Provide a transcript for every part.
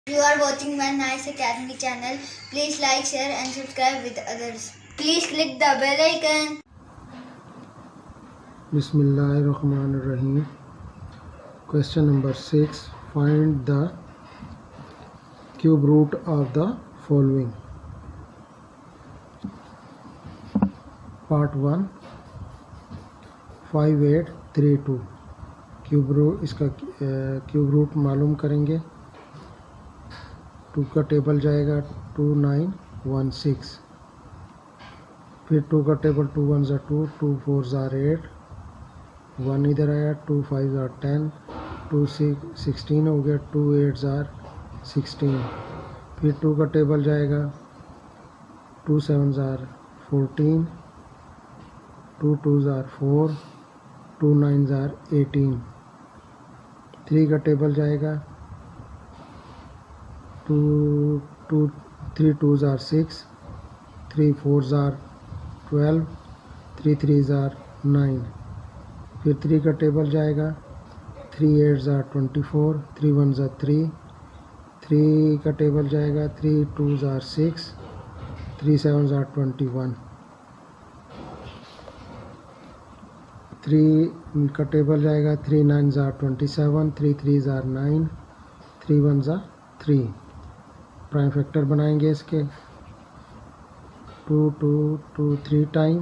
You are watching my Nice Academy channel. Please like, share and subscribe with others. Please click the bell icon. Bismillahirrahmanirrahim. Question number 6. Find the cube root of the following. Part 1. 5832. Cube root, इसका cube root मालूम करेंगे. 2 का table जाएगा 2916. फिर 2 का table 2 1 2, 2 4 8, 1 इधर आया, 2 5 10, 2 6 16 हो गया, 2 8 16. फिर 2 का टेबल जाएगा 2 7 14, 2 2 4, 2 9 18. 3 का टेबल जाएगा 2 3 2 6, 3 4 12, 3 3 9. फिर 3 का टेबल जाएगा 3 8 24, 3 1 3. 3 का टेबल जाएगा 3 2 6, 3 7 21. 3 का टेबल जाएगा 3 9 27, 3 3 9, 3 1 3. प्राइम फैक्टर बनाएंगे इसके 2 2 2 3 टाइम,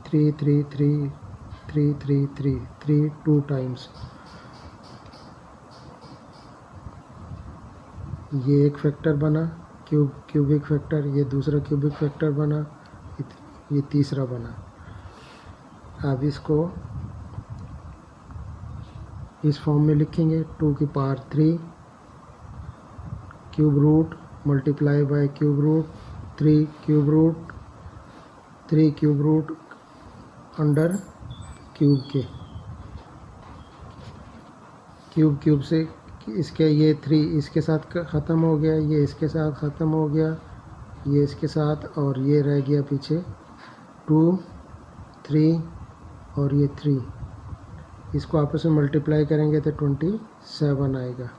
3 3 3 3 3 3 3 2 टाइम्स. ये एक फैक्टर बना क्यूबिक फैक्टर, ये दूसरा क्यूबिक फैक्टर बना, ये तीसरा बना. अब इसको इस फॉर्म में लिखेंगे 2 की power 3 cube root multiply by cube root 3 cube root 3 cube root under cube के क्यूब से इसके ये 3 इसके साथ ख़त्म हो गया, ये इसके साथ ख़त्म हो गया, ये इसके साथ, और ये रह गया पीछे 2 3 और ये 3. इसको आपस में मल्टीप्लाई करेंगे तो 27 आएगा.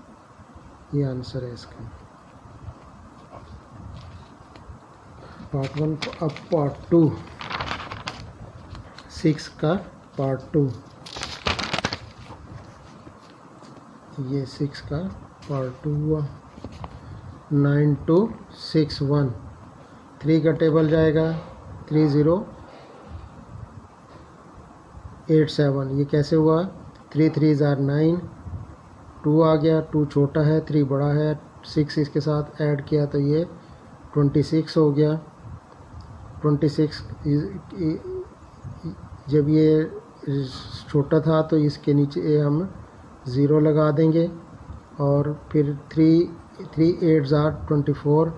ये आंसर है इसका. पार्ट 1. अब पार्ट 2 6 का पार्ट 2. ये 6 का पार्ट 2 हुआ. 9 2 6 1. 3 का टेबल जाएगा 3 0 8 7. ये कैसे हुआ? 3 3 9, 2 आ गया, 2 छोटा है 3 बड़ा है, 6 इसके साथ ऐड किया तो ये 26 हो गया. 26 जब ये छोटा था तो इसके नीचे हम 0 लगा देंगे, और फिर 3 8 24,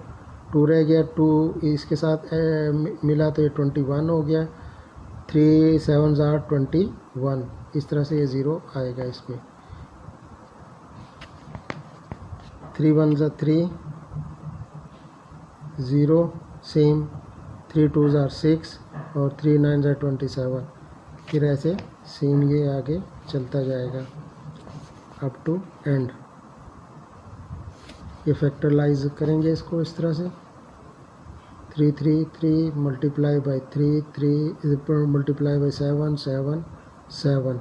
2 रह गया, 2 इसके साथ मिला तो ये 21 हो गया. 3 7 21. इस तरह से ये 0 आएगा इसमें. 3 1 3 0 सेम. 3 2 6 और 3 9 27. फिर ऐसे सेम ये आगे चलता जाएगा अप टू एंड. ये फैक्टराइज करेंगे इसको इस तरह से 3 3 3 multiply by 3 3 multiply by 7 7 7.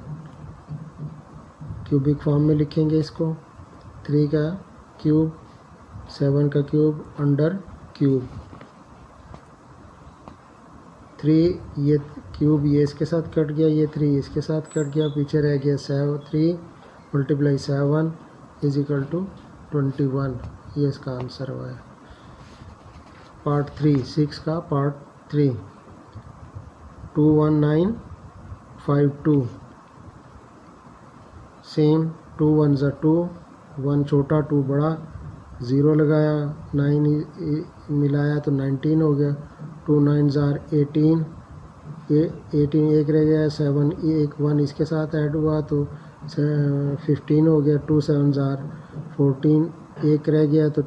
Cubic form में लिखेंगे इसको 3 का क्यूब 7 का क्यूब अंडर क्यूब. 3 ये क्यूब ये इसके साथ कट गया, ये 3 इसके साथ कट गया, पीछे रह गया 7 3 मल्टीप्लाई 7 इज इक्वल टू 21. ये इसका आंसर हुआ है. पार्ट 3 6 का पार्ट 3. 2 1 9 5 2. सेम 2 1 2, 1 छोटा 2 बड़ा, 0 लगाया, 9 मिलाया तो 19 हो गया. 2 9 18, 18 एक रह गया, 7 एक 1 इसके साथ ऐड हुआ तो 15 हो गया. 2 7 14, एक रह गया तो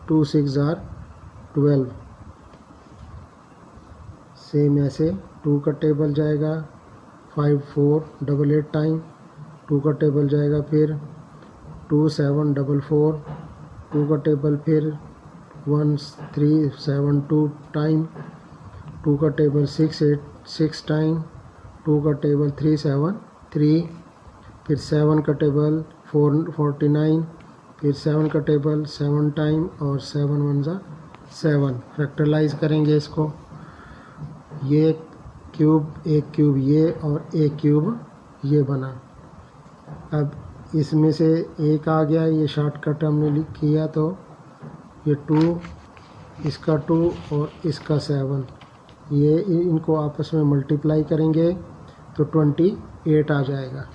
2 6 12. सेम ऐसे 2 का टेबल जाएगा 5 4 8 टाइम. 2 का टेबल जाएगा फिर 2 7 4 4, 2 का टेबल, फिर 1 3 7 2 टाइम, 2 का टेबल 6 8 6 टाइम, 2 का टेबल 3 7 3, फिर 7 का टेबल 4 49, फिर 7 का टेबल 7 टाइम और 7 1 जा 7। फैक्टराइज करेंगे इसको, ये एक क्यूब ये और एक क्यूब ये बना। अब इसमें से एक आ गया, ये शॉर्टकट हमने किया तो ये 2, इसका 2 और इसका 7, ये इनको आपस में मल्टीप्लाई करेंगे तो 28 आ जाएगा।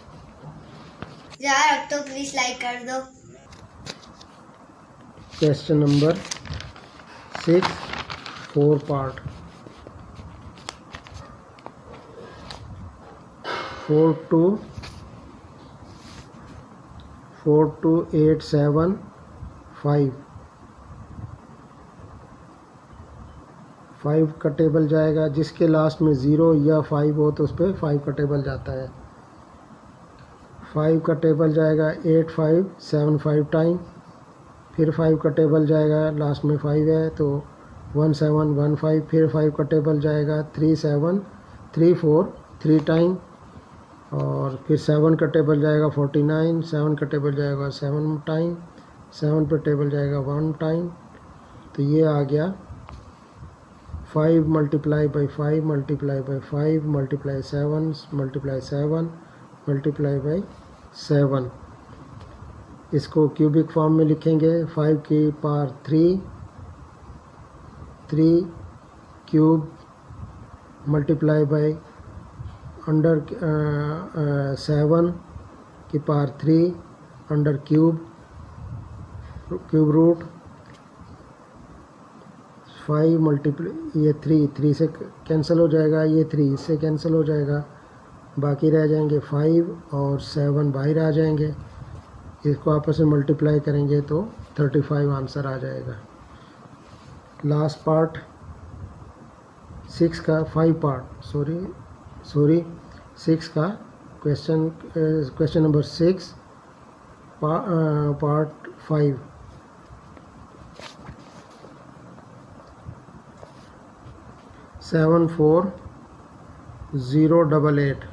यार अब तो प्लीज लाइक कर दो। Question number 6, 4 part. 4 2 8 7 5, 5 का टेबल जाएगा, जिसके लास्ट में 0 या 5 हो तो उस पर 5 का टेबल जाता है। 5 का टेबल जाएगा 8 5 7 5 टाइम, फिर 5 का टेबल जाएगा, लास्ट में 5 है तो 1 7 1 5, फिर 5 का टेबल जाएगा 3 7 3 4 3 टाइम, और फिर 7 का टेबल जाएगा 49, 7 का टेबल जाएगा 7 टाइम, 7 पे टेबल जाएगा 1 टाइम। तो ये आ गया 5 multiply by 5 multiply by 5 multiply 7 multiply 7 multiply by 7। इसको क्यूबिक फॉर्म में लिखेंगे, 5 की power 3 cube multiply by under 7 की power 3 under cube root 5 multiply, ये 3 से कैंसिल हो जाएगा, ये 3 इससे कैंसिल हो जाएगा, बाकी रह जाएंगे 5 और 7 बाहर आ जाएंगे। इसको आपस में मल्टीप्लाई करेंगे तो 35 आंसर आ जाएगा। लास्ट पार्ट 6 का 5 पार्ट सॉरी 6 का क्वेश्चन नंबर 6 पार्ट 5। 7 4 0 8 8,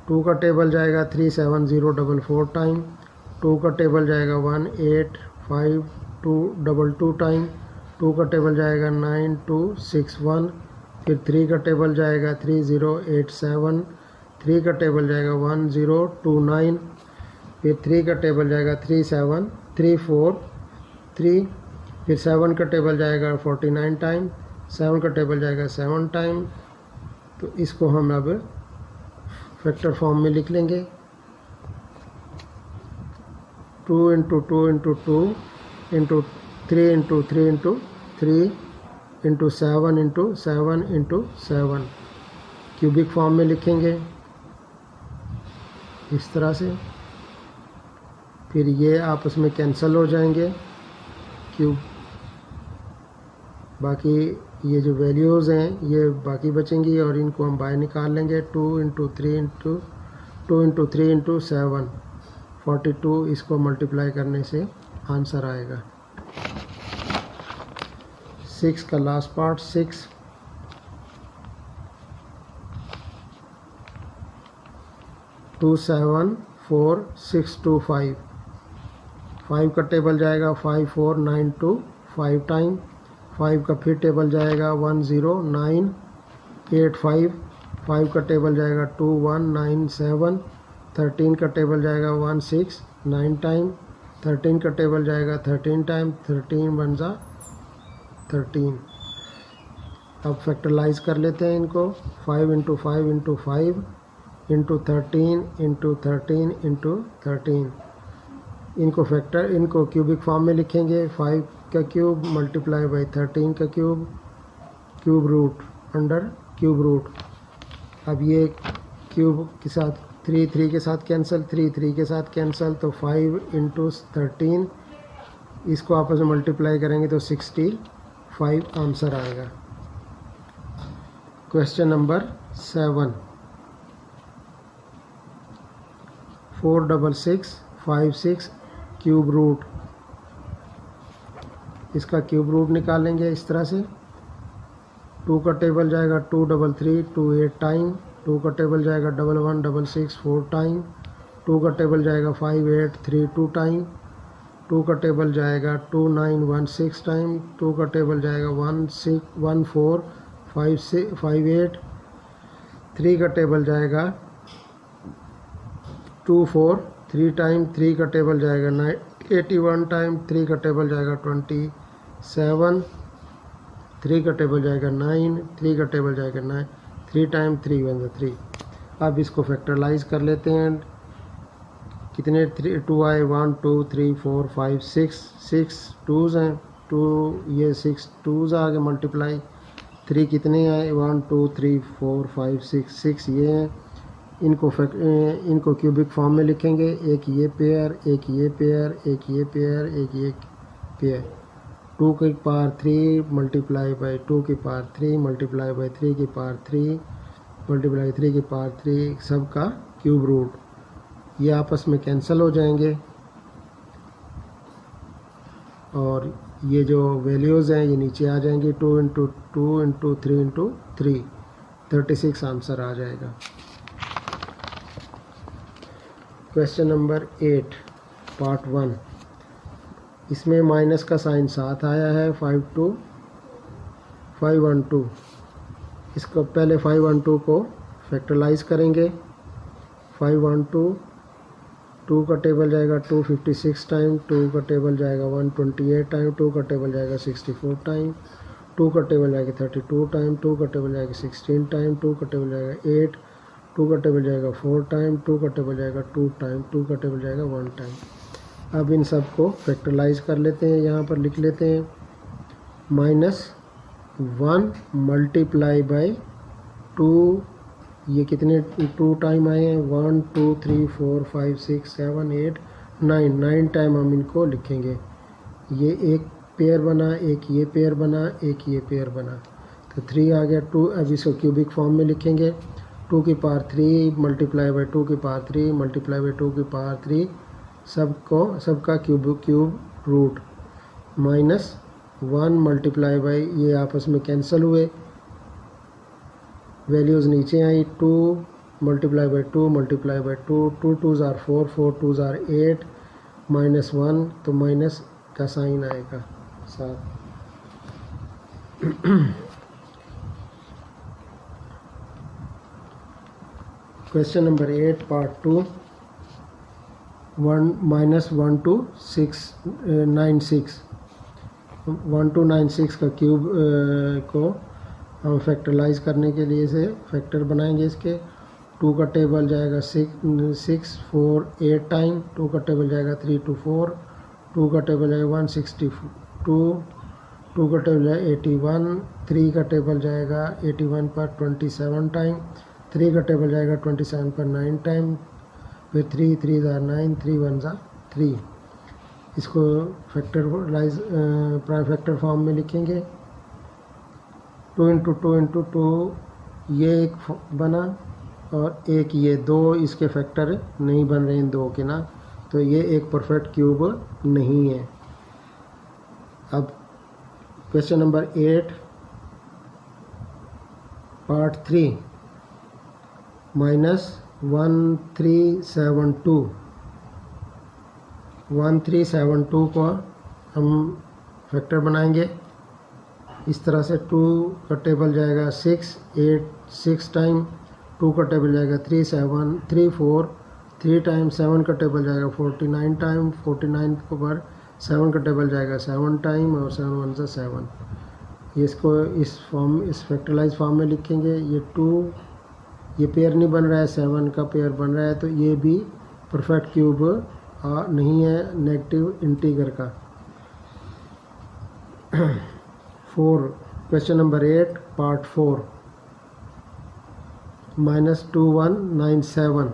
2 का टेबल जाएगा 3 7 0 4 4 टाइम, 2 का टेबल जाएगा 1 8 5 2 2 2 टाइम, 2 का टेबल जाएगा 9 2 6 1, फिर 3 का टेबल जाएगा 3 0 8 7, 3 का टेबल जाएगा 1 0 2 9, फिर 3 का टेबल जाएगा 3 7 3 4 3, फिर 7 का टेबल जाएगा 49 टाइम, 7 का टेबल जाएगा 7 टाइम। तो इसको हम अब फैक्टर फॉर्म में लिख लेंगे, 2 into 2 into 2 into 3 into 3 into 3 into 7 into 7 into 7, cubic form में लिखेंगे इस तरह से। फिर ये आपस में कैंसिल हो जाएंगे क्यूब, बाकी ये जो वैल्यूज़ हैं ये बाकी बचेंगी और इनको हम बाहर निकाल लेंगे। 2 इंटू 3 इंटू 2 इंटू 3 इंटू 7 42, इसको मल्टीप्लाई करने से आंसर आएगा। 6 का लास्ट पार्ट 6 2 7 4 6 2 5, 5 का टेबल जाएगा 5 4 9 2 5 टाइम, 5 का फिर टेबल जाएगा 1 0 9 8 5, 5 का टेबल जाएगा 2 1 9 7, 13 का टेबल जाएगा 1 6 9 टाइम, 13 का टेबल जाएगा 13 टाइम, 13 1 जा 13। अब फैक्टराइज कर लेते हैं इनको, 5 into 5 into 5 into 13 into 13 into 13, इनको क्यूबिक फॉर्म में लिखेंगे। 5 का क्यूब मल्टीप्लाई बाई 13 का cube root under cube root. अब ये क्यूब के साथ 3 3 के साथ कैंसिल, 3 3 के साथ कैंसिल, तो 5 इंटू 13, इसको आपस में मल्टीप्लाई करेंगे तो 65 आंसर आएगा। क्वेश्चन नंबर 7 4 6 6 5 6 क्यूब रूट इसका क्यूब रूट निकालेंगे इस तरह से। 2 का टेबल जाएगा 2 3 3 2 8 टाइम, 2 का टेबल जाएगा 1 1 6 6 4 टाइम, 2 का टेबल जाएगा 5 8 3 2 टाइम, 2 का टेबल जाएगा 2 9 1 6 टाइम, 2 का टेबल जाएगा 1 6 1 4 5 8, 3 का टेबल जाएगा 2 4 3 टाइम, 3 का टेबल जाएगा 81 टाइम, 3 का टेबल जाएगा 27, 3 का टेबल जाएगा 9, 3 का टेबल जाएगा 9, 3 टाइम 3 1 3। अब इसको फैक्टराइज कर लेते हैं। कितने 2 आए 1 2 3 4 5 6 2s हैं, 2 ये 6 2s आ गए मल्टीप्लाई। 3 कितने आए 1 2 3 4 5 6 ये हैं। इनको क्यूबिक फॉर्म में लिखेंगे, एक ये पेयर, एक ये पेयर, एक ये पेयर, एक ये पेयर। 2 की पावर 3 मल्टीप्लाई बाई 2 की पावर 3 मल्टीप्लाई बाई 3 की पावर 3 मल्टीप्लाई 3 की पावर 3 सब का क्यूब रूट। ये आपस में कैंसिल हो जाएंगे और ये जो वैल्यूज़ हैं ये नीचे आ जाएंगी। 2 इंटू 2 इंटू 3 इंटू 3 36 आंसर आ जाएगा। Question number 8 part 1। इसमें माइनस का साइन साथ आया है 5 2 5 1 2। इसको पहले 5 1 2 को फैक्टराइज करेंगे। 5 1 2 2 का टेबल जाएगा 256 टाइम, 2 का टेबल जाएगा 128 टाइम, 2 का टेबल जाएगा 64 टाइम, 2 का टेबल जाएगा 32 टाइम, 2 का टेबल जाएगा 16 टाइम, 2 का टेबल जाएगा 8, 2 का टेबल जाएगा 4 टाइम, 2 का टेबल जाएगा 2 टाइम, 2 का टेबल जाएगा 1 टाइम। अब इन सब को फैक्टराइज कर लेते हैं। यहाँ पर लिख लेते हैं -1 मल्टीप्लाई बाई 2। ये कितने 2 टाइम आए हैं 1 2 3 4 5 6 7 8 9 टाइम हम इनको लिखेंगे। ये एक पेयर बना, एक ये पेयर बना, एक ये पेयर बना, तो 3 आ गया 2। अब इसको क्यूबिक फॉर्म में लिखेंगे। 2 की पावर 3 मल्टीप्लाई बाई 2 की पावर 3 मल्टीप्लाई बाई 2 की पावर 3 सबका क्यूब रूट। -1 मल्टीप्लाई बाई ये आपस में कैंसिल हुए, वैल्यूज़ नीचे आई। 2 multiply by 2 multiply by 2 2 2s are 4 4 2s are 8 -1 तो माइनस का साइन आएगा 7। Question number 8 part 2 -1 to 96 1 to 96 का क्यूब को हम फैक्टराइज करने के लिए से फैक्टर बनाएंगे इसके। 2 का टेबल जाएगा 6 4 8 टाइम, 2 का टेबल जाएगा 3 2 4, 2 का टेबल जाएगा 162, 2 का टेबल जाएगा 81, 3 का टेबल जाएगा 81 पर 27 टाइम, 3 का टेबल जाएगा 27 पर 9 टाइम, फिर 3 3 ज़ा 9 3 1 ज़ा 3। इसको प्राइम फैक्टर फॉर्म में लिखेंगे। 2 इंटू 2 इंटू 2 ये एक बना और एक ये 2 इसके फैक्टर नहीं बन रहे इन 2 के ना, तो ये एक परफेक्ट क्यूब नहीं है। अब क्वेश्चन नंबर 8 पार्ट 3 -1372 को हम फैक्टर बनाएंगे इस तरह से। 2 का टेबल जाएगा 6 8 6 टाइम, 2 का टेबल जाएगा 3 7 3 4 3 टाइम, 7 का टेबल जाएगा 49 टाइम, 49 के ऊपर 7 का टेबल जाएगा 7 टाइम और 7 1 सा 7। ये इसको इस फैक्टराइज फॉर्म में लिखेंगे। ये 2 ये पेयर नहीं बन रहा है, 7 का पेयर बन रहा है, तो ये भी परफेक्ट क्यूब नहीं है नेगेटिव इंटीगर का। 4 क्वेश्चन नंबर 8 पार्ट 4 -2197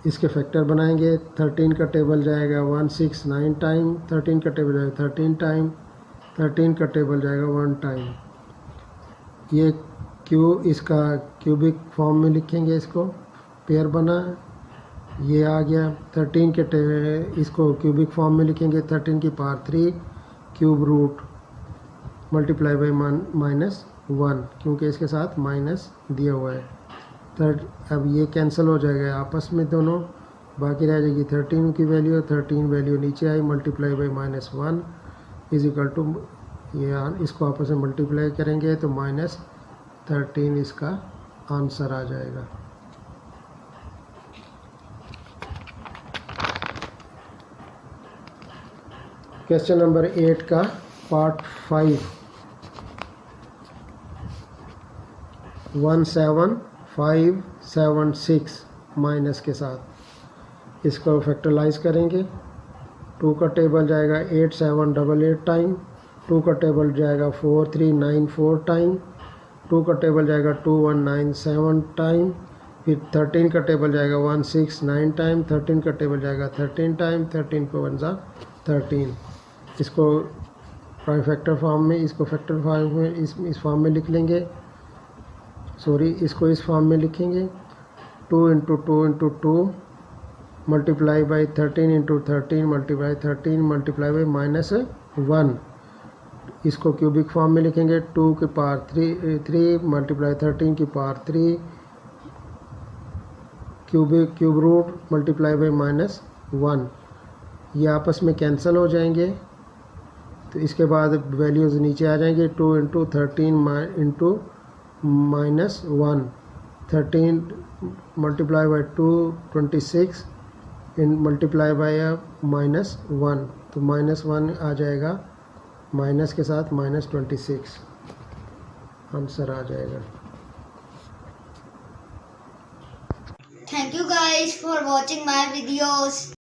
इसके फैक्टर बनाएंगे। 13 का टेबल जाएगा 169 टाइम, 13 का टेबल जाएगा 13 टाइम, 13 का टेबल जाएगा 1 टाइम। ये इसका क्यूबिक फॉर्म में लिखेंगे। इसको पेयर बना ये आ गया 13 के इसको क्यूबिक फॉर्म में लिखेंगे 13 की power 3 cube root multiply by -1 क्योंकि इसके साथ माइनस दिया हुआ है। अब ये कैंसिल हो जाएगा आपस में दोनों, बाकी रह जाएगी 13 की वैल्यू, 13 वैल्यू नीचे आई multiply by -1 is equal to ये इसको आपस में मल्टीप्लाई करेंगे तो -13 इसका आंसर आ जाएगा। क्वेश्चन नंबर 8 का पार्ट 5 17576 माइनस के साथ इसको फैक्टराइज करेंगे। 2 का टेबल जाएगा 8788 टाइम, 2 का टेबल जाएगा 4394 टाइम, 2 का टेबल जाएगा 2197 टाइम, फिर 13 का टेबल जाएगा 169 टाइम, 13 का टेबल जाएगा 13 टाइम, 13 को 1 ज़ा 13। इसको प्राइम फैक्टर फॉर्म में, इसको फैक्टर फॉर्म में इस फॉर्म में लिख लेंगे, सॉरी इसको इस फॉर्म में लिखेंगे 2 into 2 into 2 multiply by 13 into 13 multiply 13 multiply by -1। इसको क्यूबिक फॉर्म में लिखेंगे 2 की पावर 3 मल्टीप्लाई 13 की power 3 cube root multiply by -1। ये आपस में कैंसिल हो जाएंगे तो इसके बाद वैल्यूज़ नीचे आ जाएंगे 2 into 13 into -1, 13 multiply by 2 26 in multiply by -1 तो -1 आ जाएगा, माइनस के साथ -26 आंसर आ जाएगा। Thank you guys for watching my videos.